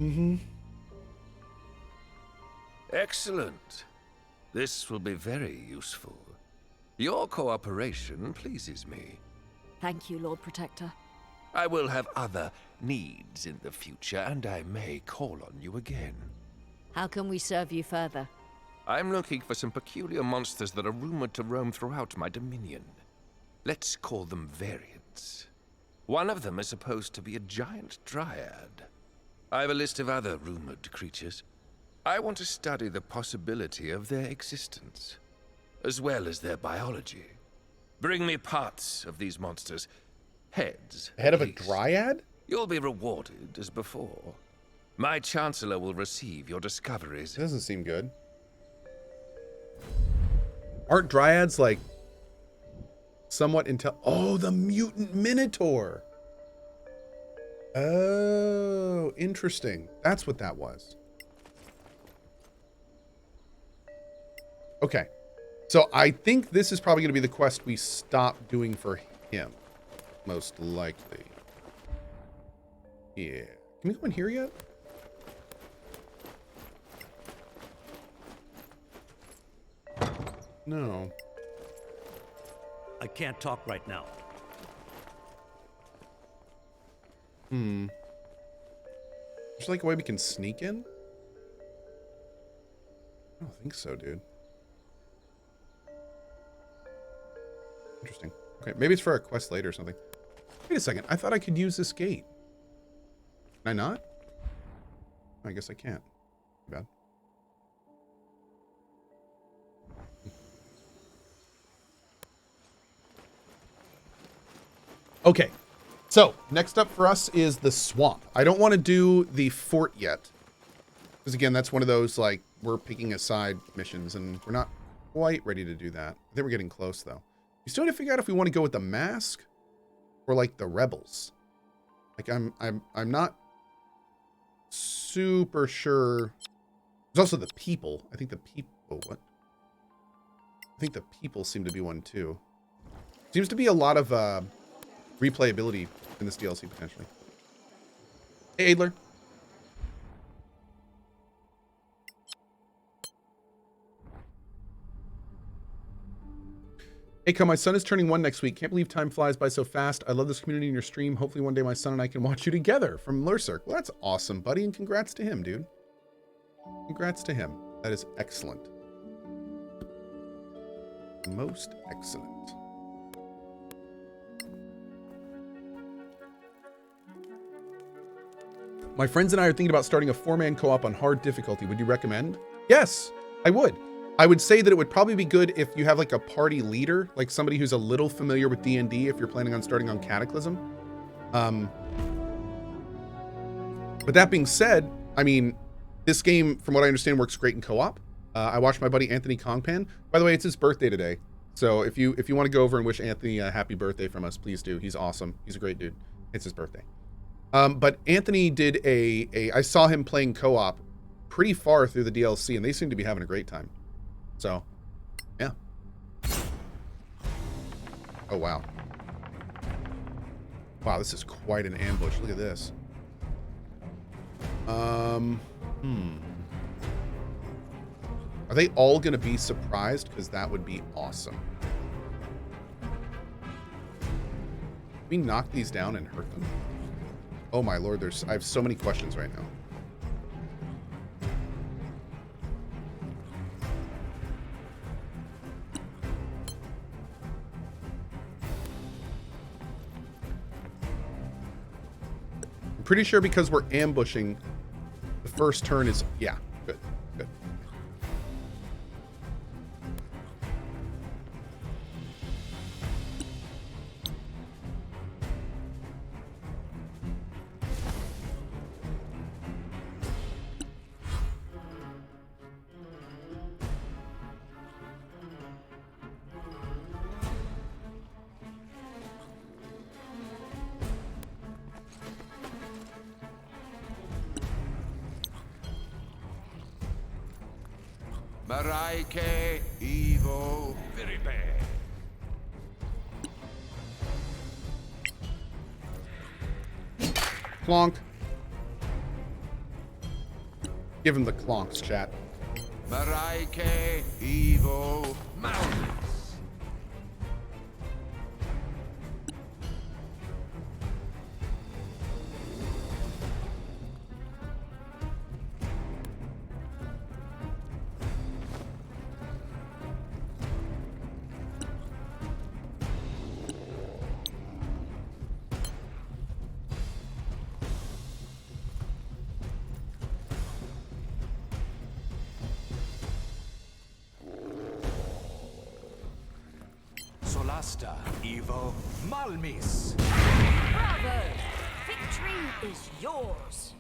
Mm-hmm. Excellent. This will be very useful. Your cooperation pleases me. Thank you, Lord Protector. I will have other needs in the future, and I may call on you again. How can we serve you further? I'm looking for some peculiar monsters that are rumored to roam throughout my dominion. Let's call them variants. One of them is supposed to be a giant dryad. I have a list of other rumored creatures. I want to study the possibility of their existence, as well as their biology. Bring me parts of these monsters. Heads. Head of a least. dryad? You'll be rewarded as before. My Chancellor will receive your discoveries. Doesn't seem good. Aren't dryads like somewhat Oh, the mutant minotaur. Oh, interesting. That's what that was. Okay. So I think this is probably going to be the quest we stop doing for him. Most likely. Yeah. Can we go in here yet? No. I can't talk right now. There's like a way we can sneak in? I don't think so, dude. Interesting. Okay, maybe it's for a quest later or something. Wait a second. I thought I could use this gate. Can I not? I guess I can't. Too bad. Okay. So, next up for us is the swamp. I don't want to do the fort yet. Because again, that's one of those, like, we're picking a side missions, and we're not quite ready to do that. I think we're getting close, though. We still need to figure out if we want to go with the mask or, like, the rebels. Like, I'm not super sure. There's also the people. I think the people, what? I think the people seem to be one, too. Seems to be a lot of, replayability in this DLC, potentially. Hey, Adler. Hey, Cohh, my son is turning 1 next week. Can't believe time flies by so fast. I love this community in your stream. Hopefully one day my son and I can watch you together from Lurserk. Well, that's awesome, buddy, and congrats to him, dude. Congrats to him. That is excellent. Most excellent. My friends and I are thinking about starting a 4-man co-op on hard difficulty. Would you recommend? Yes, I would. I would say that it would probably be good if you have like a party leader, like somebody who's a little familiar with D&D if you're planning on starting on Cataclysm. But that being said, I mean, this game, from what I understand, works great in co-op. I watched my buddy Anthony Kongpan. By the way, it's his birthday today. So if you want to go over and wish Anthony a happy birthday from us, please do. He's awesome. He's a great dude. It's his birthday. But Anthony did I saw him playing co-op pretty far through the DLC, and they seem to be having a great time. So, yeah. Oh, wow. Wow, this is quite an ambush. Look at this. Are they all going to be surprised? Because that would be awesome. Can we knock these down and hurt them? Oh my lord, I have so many questions right now. I'm pretty sure because we're ambushing, the first turn is, yeah, good, good. Maraike Evo Viribe. Plonk. Give him the clonks, chat. Maraike Evo Malmis. Solasta Evo Malmis. Bravo! Victory is yours.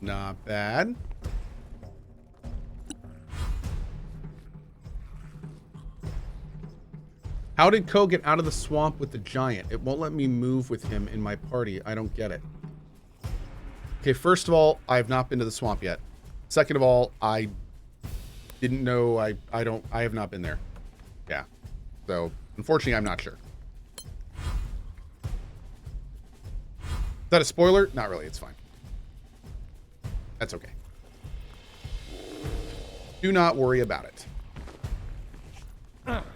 Not bad. How did Cohh get out of the swamp with the giant? It won't let me move with him in my party. I don't get it. Okay, first of all, I have not been to the swamp yet. Second of all, I didn't know. I have not been there. Yeah. So, unfortunately, I'm not sure. Is that a spoiler? Not really. It's fine. That's okay. Do not worry about it.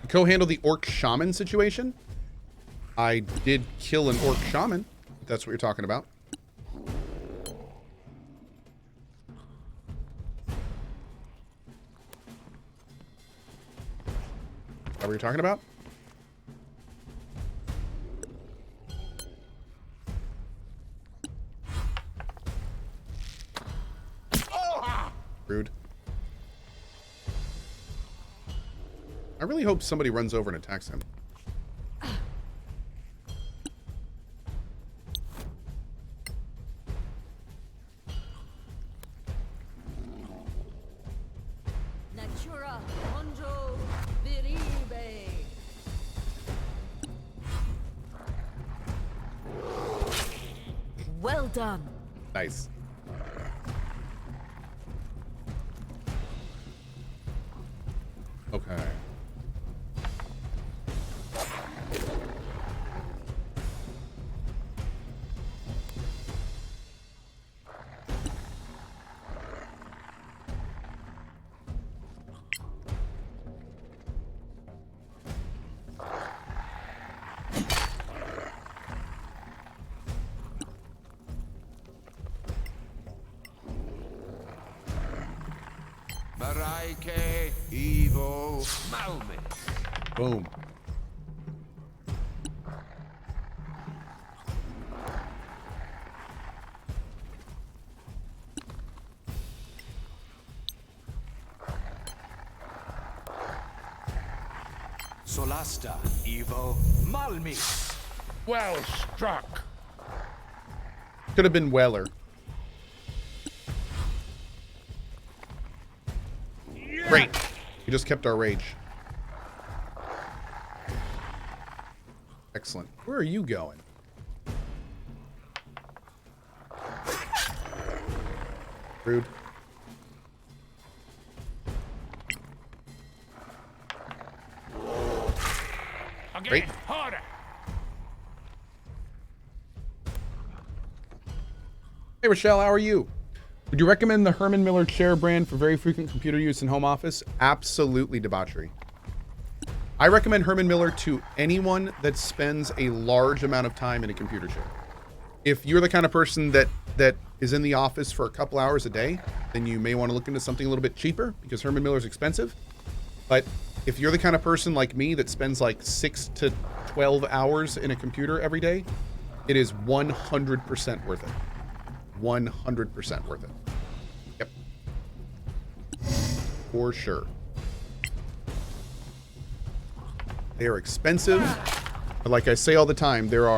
Cohh handle the orc shaman situation. I did kill an orc shaman, if that's what you're talking about. Is that what you're talking about? Rude. I really hope somebody runs over and attacks him. Natura Mondo Viribe. Well done. Nice. Okay. Maraike Evo Malmis. Boom. Solasta Evo Malmis. Well struck. Could have been Weller. Great. We just kept our rage. Excellent. Where are you going? Rude. Great. Harder. Hey, Rochelle, how are you? Would you recommend the Herman Miller chair brand for very frequent computer use in home office? Absolutely, debauchery. I recommend Herman Miller to anyone that spends a large amount of time in a computer chair. If you're the kind of person that is in the office for a couple hours a day, then you may want to look into something a little bit cheaper because Herman Miller is expensive. But if you're the kind of person like me that spends like 6 to 12 hours in a computer every day, it is 100% worth it. 100% worth it. Yep. For sure. They are expensive, but like I say all the time, there's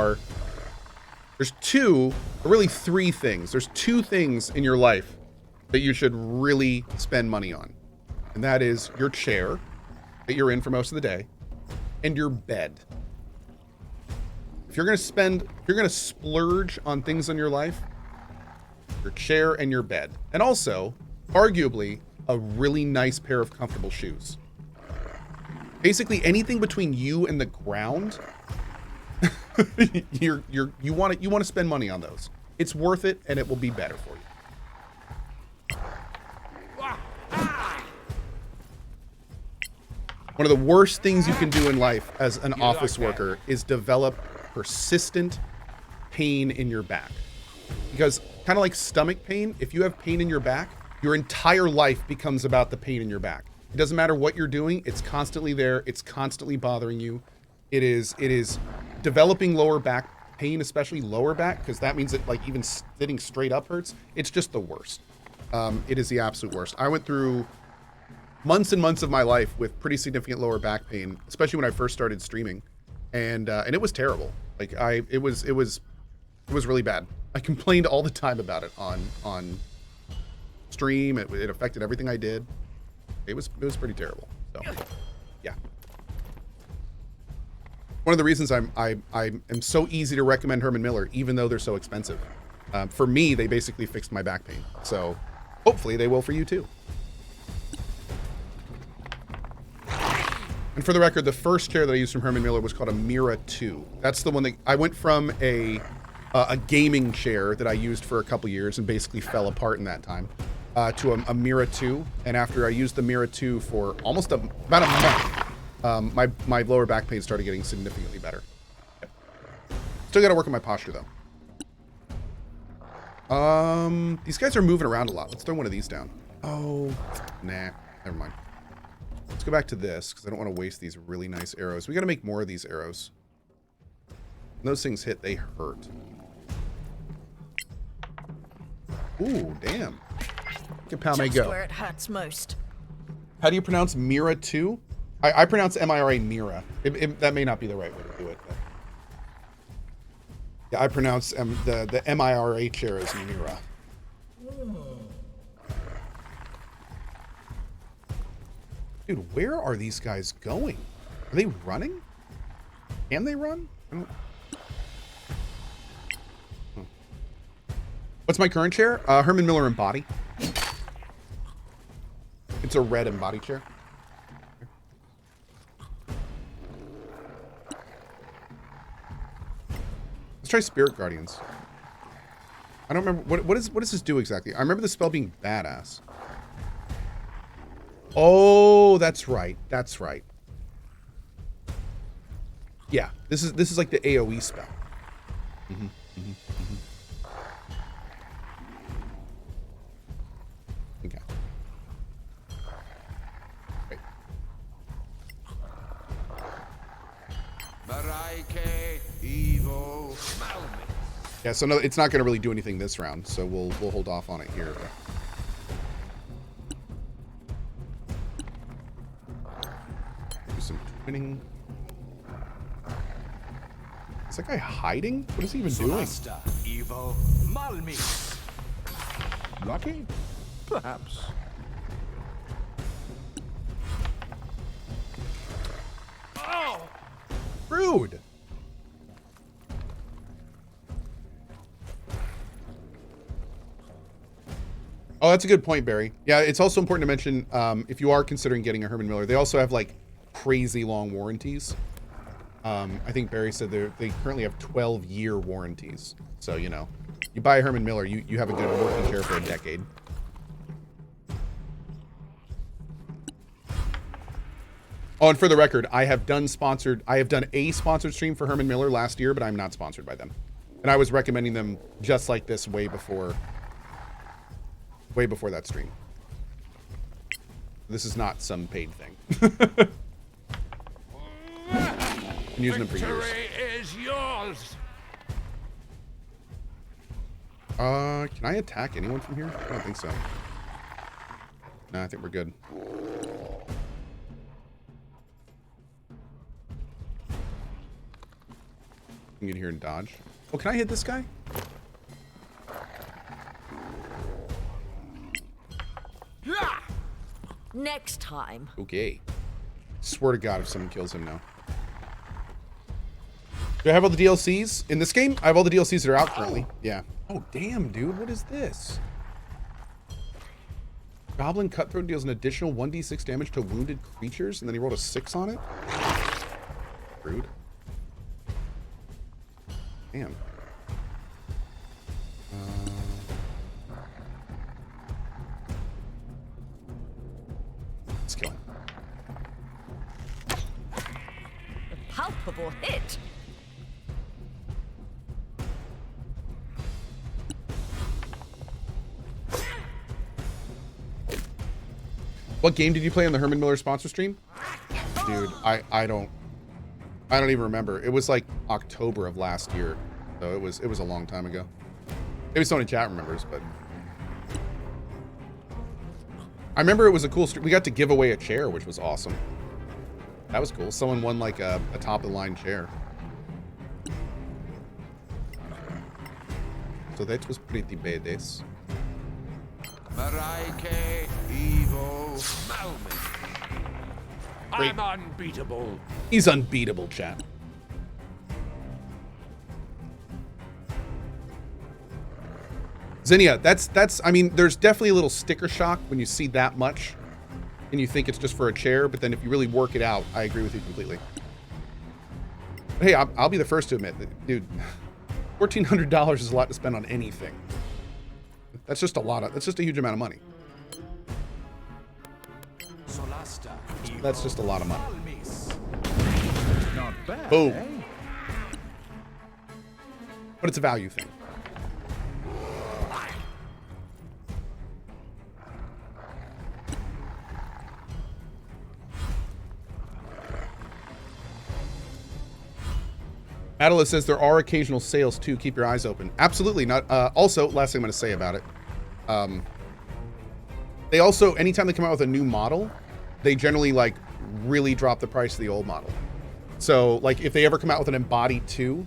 three things. There's two things in your life that you should really spend money on. And that is your chair that you're in for most of the day and your bed. If you're going to splurge on things in your life, your chair and your bed. And also, arguably, a really nice pair of comfortable shoes. Basically, anything between you and the ground, you want to spend money on those. it's worth it, and it will be better for you. One of the worst things you can do in life as an office worker is develop persistent pain in your back. Because kind of like stomach pain, if you have pain in your back, your entire life becomes about the pain in your back. It doesn't matter what you're doing, it's constantly there, it's constantly bothering you. It is developing lower back pain, especially lower back, because that means that like even sitting straight up hurts. It's just the worst. It is the absolute worst. I went through months and months of my life with pretty significant lower back pain, especially when I first started streaming, and it was terrible. Like it was really bad. I complained all the time about it on stream. It affected everything I did. It was pretty terrible. So yeah. One of the reasons I am so easy to recommend Herman Miller, even though they're so expensive. For me, they basically fixed my back pain. So hopefully they will for you too. And for the record, the first chair that I used from Herman Miller was called a Mira 2. That's the one that I went from a gaming chair that I used for a couple years and basically fell apart in that time to a Mira 2. And after I used the Mira 2 for almost about a month, my lower back pain started getting significantly better. Yep. Still got to work on my posture though. These guys are moving around a lot. Let's throw one of these down. Oh, nah, never mind. Let's go back to this because I don't want to waste these really nice arrows. We got to make more of these arrows. When those things hit, they hurt. Ooh, damn. Look at Palme go. Where it hurts most. How do you pronounce Mira 2? I pronounce M-I-R-A Mira. That may not be the right way to do it. But yeah, I pronounce the M-I-R-A chair as Mira. Dude, where are these guys going? Are they running? Can they run? What's my current chair? Herman Miller Embody. It's a red Embody chair. Let's try Spirit Guardians. I don't remember what does this do exactly? I remember the spell being badass. Oh, that's right. That's right. Yeah, this is like the AoE spell. Okay. Great. Yeah, so no, it's not going to really do anything this round, so we'll hold off on it here. Do some twinning. Is that guy hiding? What is he even doing? Solasta, Evo, Malmis. Lucky? Perhaps. Oh! Rude! Oh, that's a good point, Barry. Yeah, it's also important to mention, if you are considering getting a Herman Miller, they also have, like, crazy long warranties. I think Barry said they currently have 12-year warranties. So, you know, you buy a Herman Miller, you have a good working chair for a decade. Oh, and for the record, I have done a sponsored stream for Herman Miller last year, but I'm not sponsored by them. And I was recommending them just like this way before that stream. This is not some paid thing. Been using them for years. Is yours. Can I attack anyone from here? I don't think so. No, I think we're good. I can get here and dodge. Oh, can I hit this guy? Next time. Okay. Swear to God if someone kills him now. Do I have all the DLCs in this game? I have all the DLCs that are out currently. Yeah. Oh, damn, dude. What is this? Goblin Cutthroat deals an additional 1d6 damage to wounded creatures, and then he rolled a 6 on it? Rude. Damn. Let's kill him. A palpable hit. What game did you play on the Herman Miller sponsor stream? Dude, I don't even remember. It was like October of last year. So it was a long time ago. Maybe someone in chat remembers, but I remember it was a cool stream. We got to give away a chair, which was awesome. That was cool. Someone won like a top of the line chair. So that was pretty badass. Maraike, Evo, Malmin. Great. I'm unbeatable. He's unbeatable, chat. Zinnia, that's I mean, there's definitely a little sticker shock when you see that much and you think it's just for a chair, but then if you really work it out, I agree with you completely. But hey, I'll be the first to admit that, dude, $1,400 is a lot to spend on anything. That's just a huge amount of money. Solasta. That's just a lot of money. Not bad. Boom. Eh? But it's a value thing. Adela says there are occasional sales too. Keep your eyes open. Absolutely not. Also, last thing I'm going to say about it. They also, anytime they come out with a new model, they generally like really drop the price of the old model. So like if they ever come out with an Embody 2,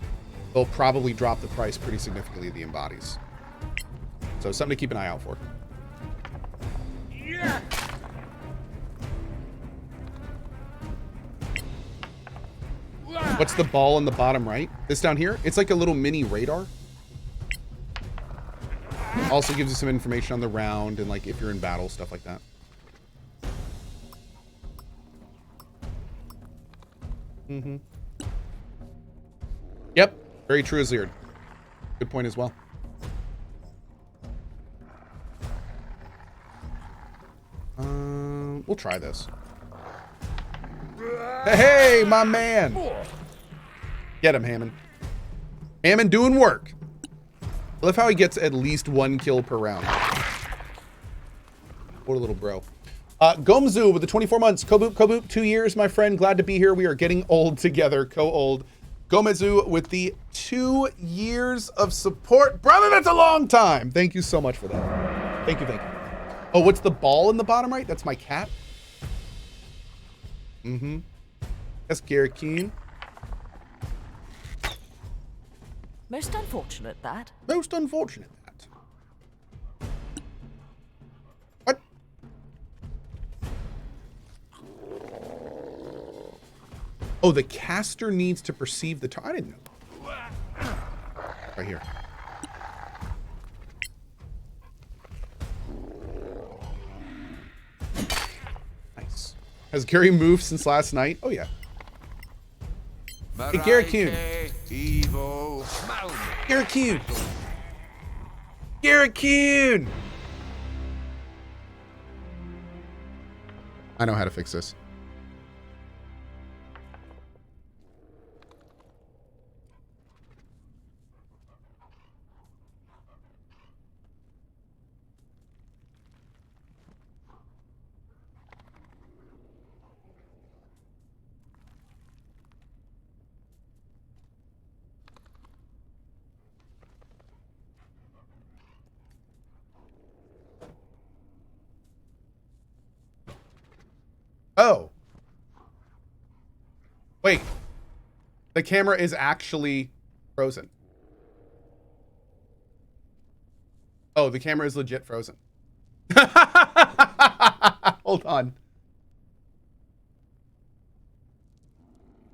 they'll probably drop the price pretty significantly of the Embodies. So something to keep an eye out for. Yeah. What's the ball on the bottom right? This down here? It's like a little mini radar. Also gives you some information on the round and like if you're in battle, stuff like that. Mm-hmm. Yep. Very true, Azir. Good point as well. We'll try this. Hey, my man. Get him, Hammond. Hammond doing work. I love how he gets at least 1 kill per round. What a little bro. Gomzu with the 24 months. Koboop, 2 years, my friend. Glad to be here. We are getting old together. Co-old. Gomezu with the 2 years of support. Brother, that's a long time. Thank you so much for that. Thank you, thank you. Oh, what's the ball in the bottom right? That's my cat. Mm-hmm. That's Garrett Keane. Most unfortunate, that. Most unfortunate, that. What? Oh, the caster needs to perceive the I didn't know. Right here. Nice. Has Gary moved since last night? Oh, yeah. Hey, Garrett Kuhn. Evo, Malmin. Garrett Kuhn. Garrett Kuhn. I know how to fix this. Oh. Wait. The camera is actually frozen. Oh, the camera is legit frozen. Hold on.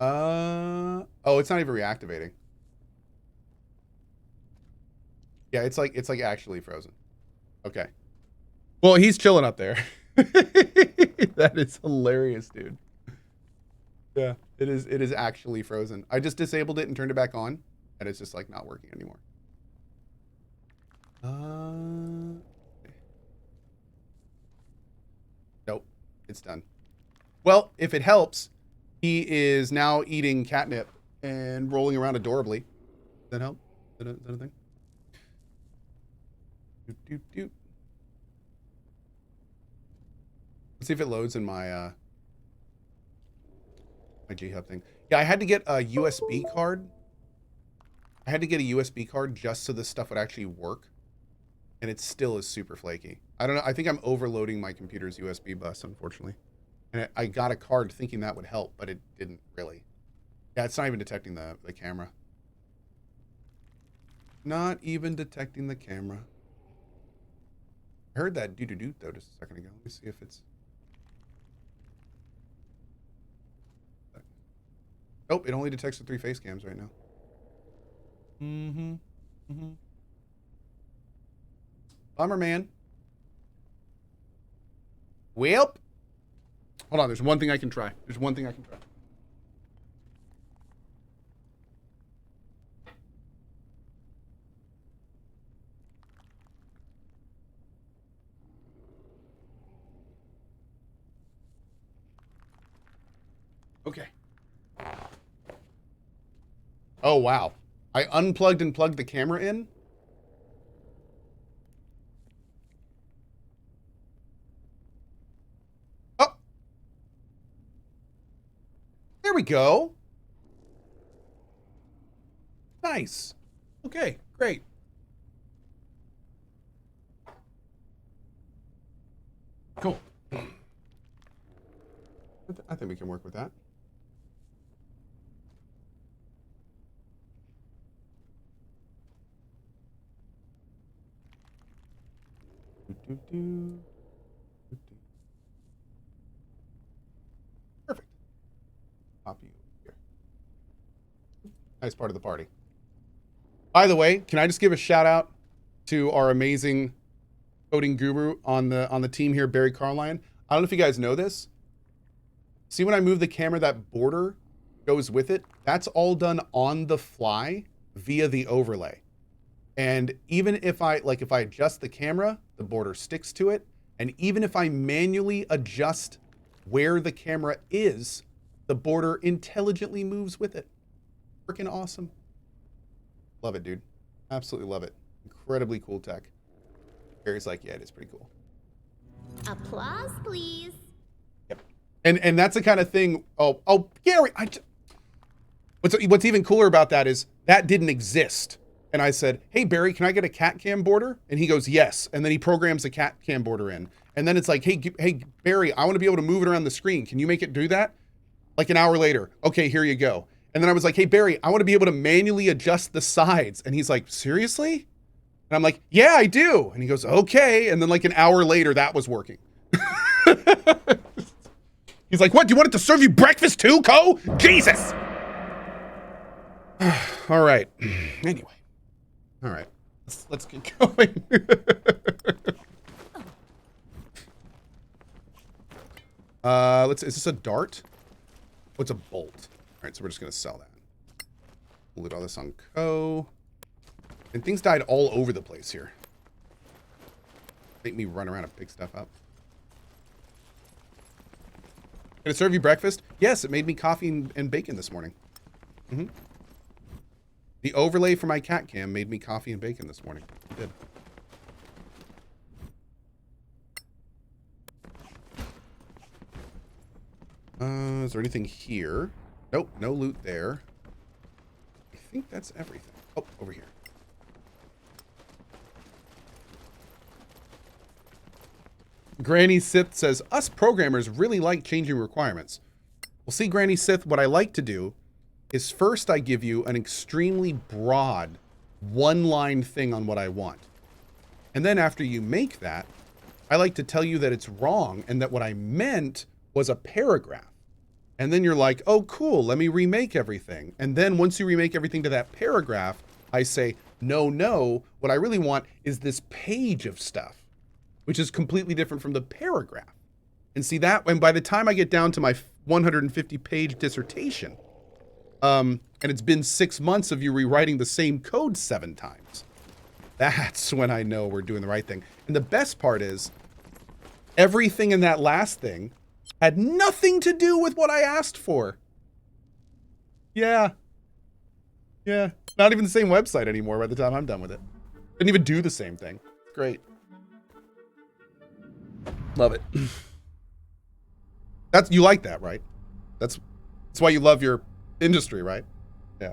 Oh, it's not even reactivating. Yeah, it's like actually frozen. Okay. Well, he's chilling up there. That is hilarious, dude. Yeah, it is actually frozen. I just disabled it and turned it back on, and it's just like not working anymore. Nope, it's done. Well, if it helps, he is now eating catnip and rolling around adorably. Does that help? Is that a thing? Doop, doop, doop. Let's see if it loads in my my G-Hub thing. Yeah, I had to get a USB card. I had to get a USB card just so this stuff would actually work. And it still is super flaky. I don't know. I think I'm overloading my computer's USB bus, unfortunately. And I got a card thinking that would help, but it didn't really. Yeah, it's not even detecting the camera. Not even detecting the camera. I heard that doo-doo-doo though just a second ago. Let me see if it's... Nope, it only detects the 3 face cams right now. Bummer, man. Well, hold on. There's one thing I can try. There's one thing I can try. Okay. Oh, wow. I unplugged and plugged the camera in. Oh. There we go. Nice. Okay, great. Cool. I think we can work with that. Perfect. Pop you here. Nice part of the party. By the way, can I just give a shout out to our amazing coding guru on the team here, Barry Carline? I don't know if you guys know this. See when I move the camera, that border goes with it? That's all done on the fly via the overlay. And even if I adjust the camera, the border sticks to it. And even if I manually adjust where the camera is, the border intelligently moves with it. Freaking awesome. Love it, dude. Absolutely love it. Incredibly cool tech. Gary's like, yeah, it is pretty cool. Applause, please. Yep. And that's the kind of thing. Oh, Gary, what's even cooler about that is that didn't exist. And I said, hey, Barry, can I get a cat cam border? And he goes, yes. And then he programs a cat cam border in. And then it's like, hey, Barry, I want to be able to move it around the screen. Can you make it do that? Like an hour later. Okay, here you go. And then I was like, hey, Barry, I want to be able to manually adjust the sides. And he's like, seriously? And I'm like, yeah, I do. And he goes, okay. And then like an hour later, that was working. He's like, what? Do you want it to serve you breakfast too, Cohh? Jesus. All right. Anyway. All right. Let's get going. Is this a dart? What's a bolt? All right, so we're just gonna sell that. We'll loot all this on Cohh. And things died all over the place here. Make me run around and pick stuff up. Can it serve you breakfast? Yes, it made me coffee and bacon this morning. Mm-hmm. The overlay for my cat cam made me coffee and bacon this morning. It did. Is there anything here? Nope, no loot there. I think that's everything. Oh, over here. Granny Sith says, us programmers really like changing requirements. Well, see, Granny Sith, what I like to do is first I give you an extremely broad one-line thing on what I want. And then after you make that, I like to tell you that it's wrong and that what I meant was a paragraph. And then you're like, oh, cool, let me remake everything. And then once you remake everything to that paragraph, I say, no, what I really want is this page of stuff, which is completely different from the paragraph. And see that, and by the time I get down to my 150-page dissertation, and it's been 6 months of you rewriting the same code 7 times, that's when I know we're doing the right thing. And the best part is, everything in that last thing Had nothing to do with what I asked for. Yeah. Yeah. Not even the same website anymore by the time I'm done with it. Didn't even do the same thing. Great. Love it. You like that, right? That's why you love your industry, right? Yeah.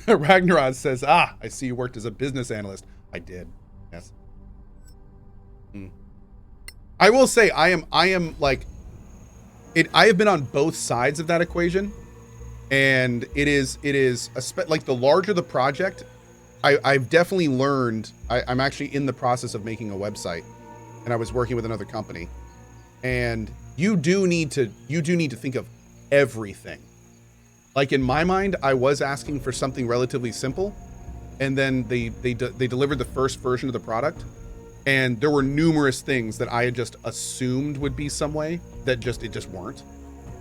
Ragnarod says, "Ah, I see you worked as a business analyst." I did. Yes. I will say I am like it. I have been on both sides of that equation, and it is like the larger the project, I've definitely learned. I'm actually in the process of making a website, and I was working with another company, and you do need to think of everything. Like in my mind, I was asking for something relatively simple, and then they delivered the first version of the product, and there were numerous things that I had just assumed would be some way that it just weren't.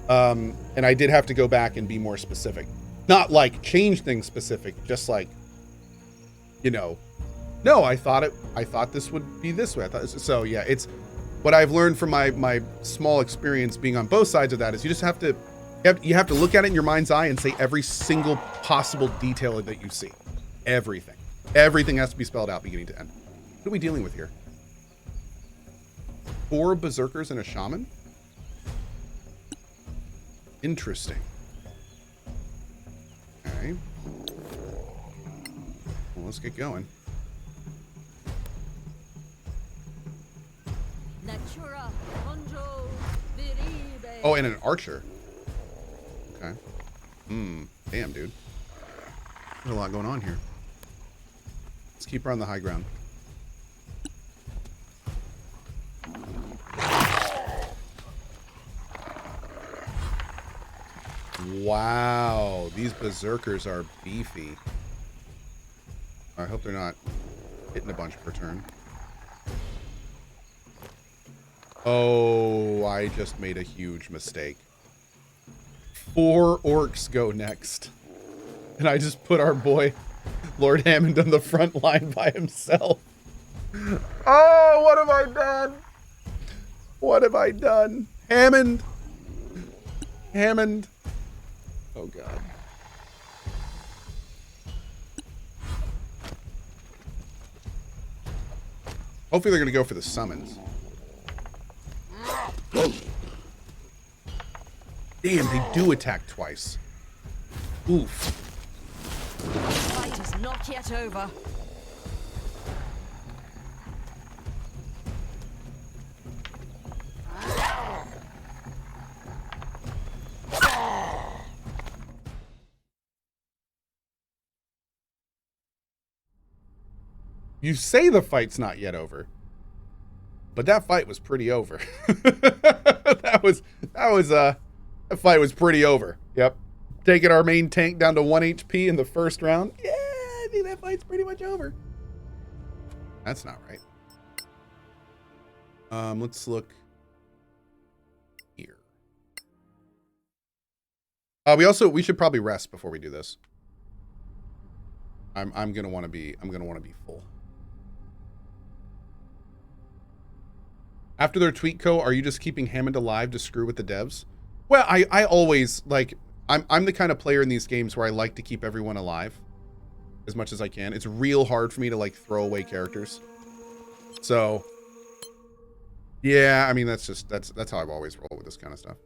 And I did have to go back and be more specific, not like change things specific, just like, you know, no, I thought this would be this way. So yeah, it's what I've learned from my small experience being on both sides of that is you just have to look at it in your mind's eye and say every single possible detail that you see. Everything has to be spelled out beginning to end. What are we dealing with here? 4 berserkers and a shaman? Interesting. Okay. Well, let's get going. Natura, Monjo, Viribe. Oh, and an archer. Okay. Damn, dude. There's a lot going on here. Let's keep her on the high ground. Wow, these berserkers are beefy. I hope they're not hitting a bunch per turn. Oh, I just made a huge mistake. 4 orcs go next. And I just put our boy, Lord Hammond, on the front line by himself. Oh, what have I done? What have I done? Hammond. Hammond. Oh, God. Hopefully they're going to go for the summons. Damn, they do attack twice. Oof. The fight is not yet over. You say the fight's not yet over, but that fight was pretty over. that fight was pretty over. Yep. Taking our main tank down to 1 HP in the first round. Yeah, I think that fight's pretty much over. That's not right. Let's look here. We should probably rest before we do this. I'm gonna want to be full. After their tweet, Cohh, are you just keeping Hammond alive to screw with the devs? Well, I always, like, I'm the kind of player in these games where I like to keep everyone alive as much as I can. It's real hard for me to, like, throw away characters. So, yeah, I mean, that's how I've always rolled with this kind of stuff.